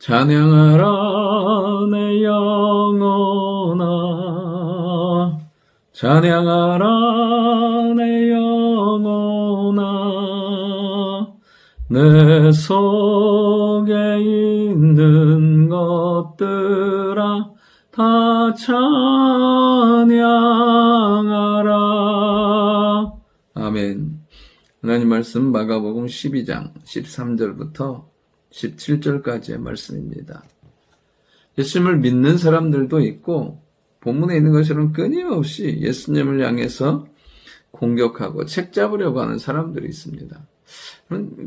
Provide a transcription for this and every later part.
찬양하라 내 영혼아, 찬양하라 내 영혼아, 내 속에 있는 것들아 다 찬양하라. 아멘. 하나님 말씀 마가복음 12장 13절부터 17절까지의 말씀입니다. 예수님을 믿는 사람들도 있고 본문에 있는 것처럼 끊임없이 예수님을 향해서 공격하고 책잡으려고 하는 사람들이 있습니다.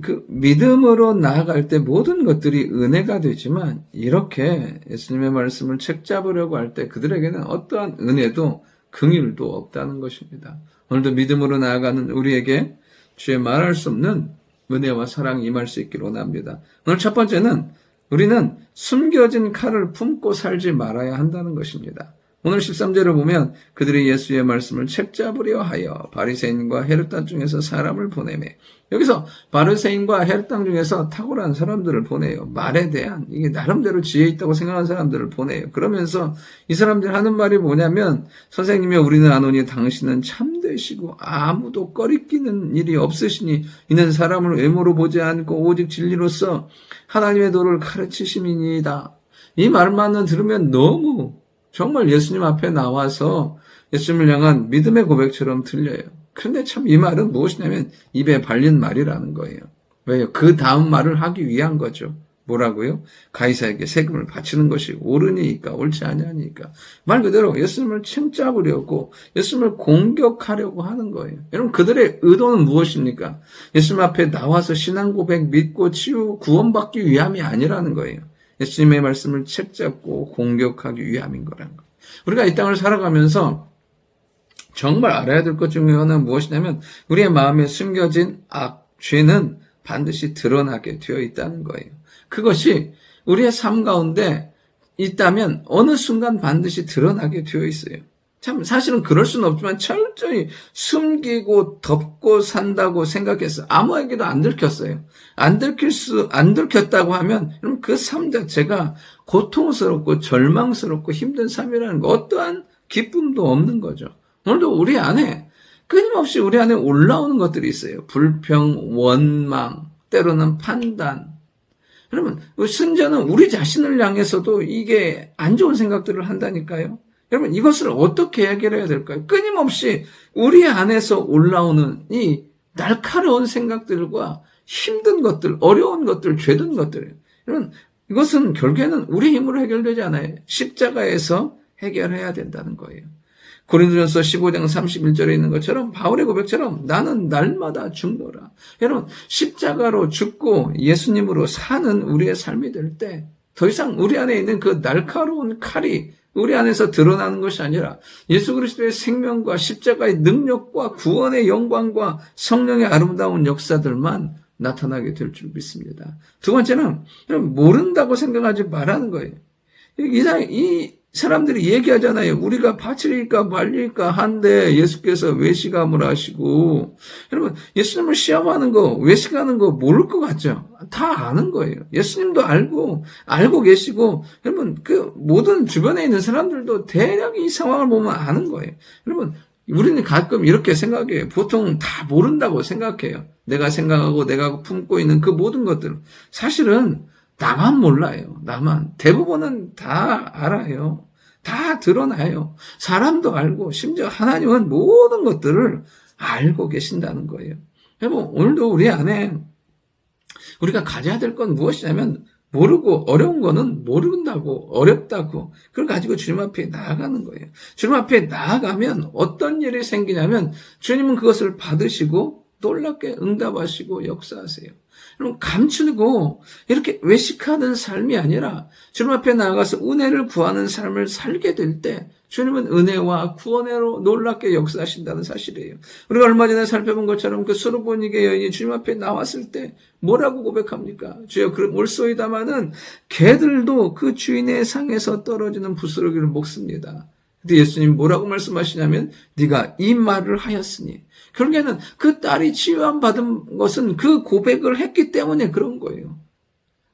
그 믿음으로 나아갈 때 모든 것들이 은혜가 되지만 이렇게 예수님의 말씀을 책잡으려고 할 때 그들에게는 어떠한 은혜도 긍휼도 없다는 것입니다. 오늘도 믿음으로 나아가는 우리에게 주의 말할 수 없는 은혜와 사랑이 임할 수 있기를 원합니다. 오늘 첫 번째는 우리는 숨겨진 칼을 품고 살지 말아야 한다는 것입니다. 오늘 13절을 보면 그들이 예수의 말씀을 책잡으려 하여 바리새인과 헤롯당 중에서 사람을 보내매, 여기서 바리새인과 헤롯당 중에서 탁월한 사람들을 보내요. 말에 대한 이게 나름대로 지혜 있다고 생각하는 사람들을 보내요. 그러면서 이 사람들 하는 말이 뭐냐면, 선생님이 우리는 아노니 당신은 참되시고 아무도 꺼리끼는 일이 없으시니 이는 사람을 외모로 보지 않고 오직 진리로서 하나님의 도를 가르치심이니이다. 이 말만은 들으면 너무 정말 예수님 앞에 나와서 예수님을 향한 믿음의 고백처럼 들려요. 그런데 참 이 말은 무엇이냐면 입에 발린 말이라는 거예요. 왜요? 그 다음 말을 하기 위한 거죠. 뭐라고요? 가이사에게 세금을 바치는 것이 옳으니까 옳지 아니하니까. 말 그대로 예수님을 책잡으려고 예수님을 공격하려고 하는 거예요. 여러분, 그들의 의도는 무엇입니까? 예수님 앞에 나와서 신앙 고백 믿고 구원받기 위함이 아니라는 거예요. 예수님의 말씀을 책잡고 공격하기 위함인 거라는 거예요. 우리가 이 땅을 살아가면서 정말 알아야 될 것 중에 하나는 무엇이냐면 우리의 마음에 숨겨진 죄는 반드시 드러나게 되어 있다는 거예요. 그것이 우리의 삶 가운데 있다면 어느 순간 반드시 드러나게 되어 있어요. 참 사실은 그럴 수는 없지만 철저히 숨기고 덮고 산다고 생각해서 아무에게도 안 들켰어요. 안 들켰다고 하면 그럼 그 삶 자체가 고통스럽고 절망스럽고 힘든 삶이라는 거, 어떠한 기쁨도 없는 거죠. 오늘도 우리 안에 끊임없이 우리 안에 올라오는 것들이 있어요. 불평, 원망, 때로는 판단. 여러분, 심지어는 우리 자신을 향해서도 이게 안 좋은 생각들을 한다니까요. 여러분, 이것을 어떻게 해결해야 될까요? 끊임없이 우리 안에서 올라오는 이 날카로운 생각들과 힘든 것들, 어려운 것들, 죄든 것들. 여러분, 이것은 결국에는 우리 힘으로 해결되지 않아요. 십자가에서 해결해야 된다는 거예요. 고린도전서 15장 31절에 있는 것처럼 바울의 고백처럼 나는 날마다 죽노라. 여러분, 십자가로 죽고 예수님으로 사는 우리의 삶이 될 때 더 이상 우리 안에 있는 그 날카로운 칼이 우리 안에서 드러나는 것이 아니라 예수 그리스도의 생명과 십자가의 능력과 구원의 영광과 성령의 아름다운 역사들만 나타나게 될 줄 믿습니다. 두 번째는 모른다고 생각하지 말라는 거예요. 이 사람들이 얘기하잖아요. 우리가 바칠까 말릴까 한데 예수께서 외식함을 하시고, 여러분 예수님을 시험하는 거, 외식하는 거 모를 것 같죠? 다 아는 거예요. 예수님도 알고 계시고, 여러분 그 모든 주변에 있는 사람들도 대략 이 상황을 보면 아는 거예요. 여러분, 우리는 가끔 이렇게 생각해요. 보통 다 모른다고 생각해요. 내가 생각하고 내가 품고 있는 그 모든 것들. 사실은 나만 몰라요. 나만. 대부분은 다 알아요. 다 드러나요. 사람도 알고 심지어 하나님은 모든 것들을 알고 계신다는 거예요. 여러분, 오늘도 우리 안에 우리가 가져야 될 건 무엇이냐면 모르고 어려운 거는 모른다고, 어렵다고 그걸 가지고 주님 앞에 나아가는 거예요. 주님 앞에 나아가면 어떤 일이 생기냐면 주님은 그것을 받으시고 놀랍게 응답하시고 역사하세요. 여러분, 감추고 이렇게 외식하는 삶이 아니라 주님 앞에 나아가서 은혜를 구하는 삶을 살게 될 때 주님은 은혜와 구원으로 놀랍게 역사하신다는 사실이에요. 우리가 얼마 전에 살펴본 것처럼 그 수르보니게 여인이 주님 앞에 나왔을 때 뭐라고 고백합니까? 주여, 그럼 올소이다마는 개들도 그 주인의 상에서 떨어지는 부스러기를 먹습니다. 근데 예수님 뭐라고 말씀하시냐면 네가 이 말을 하였으니, 결국에는 그 딸이 치유함 받은 것은 그 고백을 했기 때문에 그런 거예요.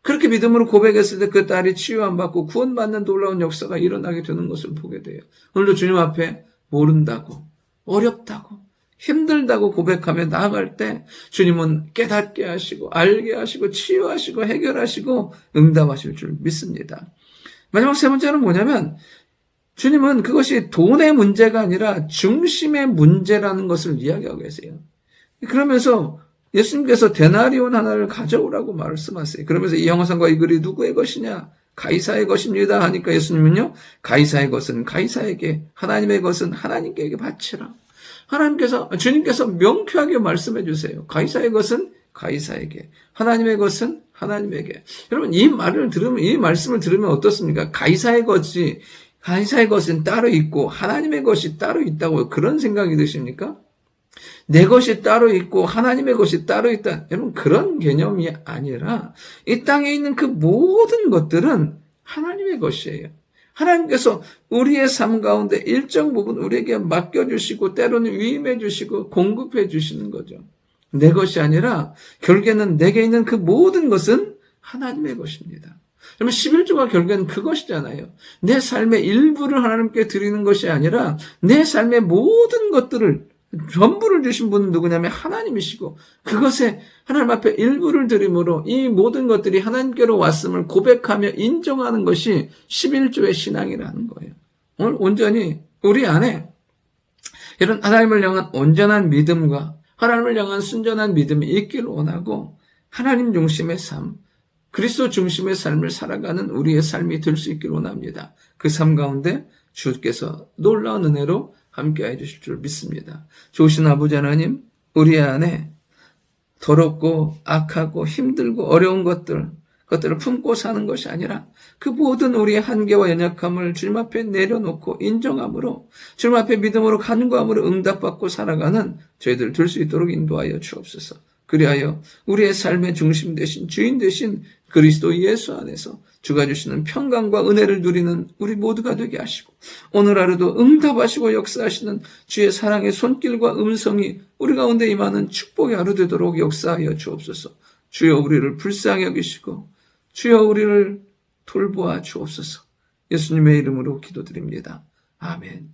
그렇게 믿음으로 고백했을 때 그 딸이 치유 안 받고 구원받는 놀라운 역사가 일어나게 되는 것을 보게 돼요. 오늘도 주님 앞에 모른다고, 어렵다고, 힘들다고 고백하며 나아갈 때 주님은 깨닫게 하시고 알게 하시고 치유하시고 해결하시고 응답하실 줄 믿습니다. 마지막 세 번째는 뭐냐면 주님은 그것이 돈의 문제가 아니라 중심의 문제라는 것을 이야기하고 계세요. 그러면서 예수님께서 데나리온 하나를 가져오라고 말씀하세요. 그러면서 이 형상과 이 글이 누구의 것이냐? 가이사의 것입니다 하니까 예수님은요, 가이사의 것은 가이사에게, 하나님의 것은 하나님께 바치라. 주님께서 명쾌하게 말씀해 주세요. 가이사의 것은 가이사에게, 하나님의 것은 하나님에게. 여러분, 이 말씀을 들으면 어떻습니까? 가이사의 것은 따로 있고 하나님의 것이 따로 있다고 그런 생각이 드십니까? 내 것이 따로 있고 하나님의 것이 따로 있다. 여러분, 그런 개념이 아니라 이 땅에 있는 그 모든 것들은 하나님의 것이에요. 하나님께서 우리의 삶 가운데 일정 부분 우리에게 맡겨주시고 때로는 위임해 주시고 공급해 주시는 거죠. 내 것이 아니라 결국에는 내게 있는 그 모든 것은 하나님의 것입니다. 그러면 11조가 결국에는 그것이잖아요. 내 삶의 일부를 하나님께 드리는 것이 아니라 내 삶의 모든 것들을 전부를 주신 분은 누구냐면 하나님이시고 그것에 하나님 앞에 일부를 드림으로 이 모든 것들이 하나님께로 왔음을 고백하며 인정하는 것이 11조의 신앙이라는 거예요. 오늘 온전히 우리 안에 이런 하나님을 향한 온전한 믿음과 하나님을 향한 순전한 믿음이 있기를 원하고 하나님 중심의 삶, 그리스도 중심의 삶을 살아가는 우리의 삶이 될 수 있기를 원합니다. 그 삶 가운데 주께서 놀라운 은혜로 함께해 주실 줄 믿습니다. 좋으신 아버지 하나님, 우리 안에 더럽고 악하고 힘들고 어려운 것들을 품고 사는 것이 아니라 그 모든 우리의 한계와 연약함을 주님 앞에 내려놓고 인정함으로 주님 앞에 믿음으로 간구함으로 응답받고 살아가는 저희들 될 수 있도록 인도하여 주옵소서. 그리하여 우리의 삶의 중심 되신 주인 되신 그리스도 예수 안에서 주가 주시는 평강과 은혜를 누리는 우리 모두가 되게 하시고 오늘 하루도 응답하시고 역사하시는 주의 사랑의 손길과 음성이 우리 가운데 임하는 축복의 하루 되도록 역사하여 주옵소서. 주여 우리를 불쌍히 여기시고 주여 우리를 돌보아 주옵소서. 예수님의 이름으로 기도드립니다. 아멘.